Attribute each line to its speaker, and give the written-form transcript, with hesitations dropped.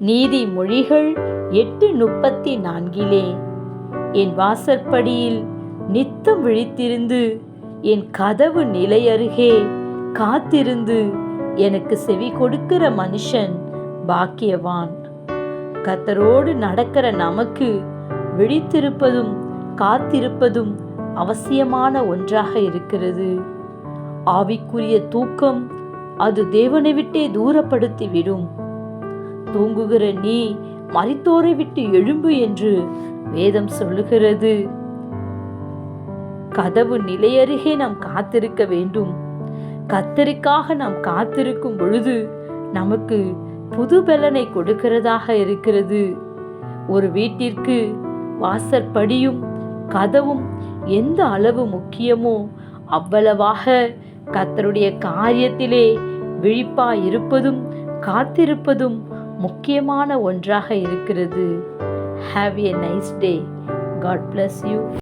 Speaker 1: நீதிமொழிகள் 8:34 என் வாசற்படியில் நித்தம் விழித்திருந்து என் கதவு நிலையருகே காத்திருந்து எனக்கு செவி கொடுக்கிற மனுஷன் பாக்கியவான். கர்த்தரோடு நடக்கிற நமக்கு விழித்திருப்பதும் காத்திருப்பதும் அவசியமான ஒன்றாக இருக்கிறது. ஆவிக்குரிய தூக்கம் அது தேவனை விட்டே தூரப்படுத்தி விடும். தூங்குகிற நீ மரித்தோரை விட்டு எழும்பு என்று வேதம் சொல்லுகிறது. கதவு நிலையருகே நாம் காத்திருக்க வேண்டும். கர்த்தருக்காக நாம் காத்திருக்கும் பொழுது நமக்கு புது பலனை கொடுக்கிறதாக இருக்கிறது. ஒரு வீட்டிற்கு வாசற்படியும் கதவும் எந்த அளவு முக்கியமோ அவ்வளவாக கர்த்தருடைய காரியத்திலே விழிப்பாய் இருப்பதும் காத்திருப்பதும் முக்கியமான ஒன்றாக இருக்கிறது. Have a nice day. God bless you.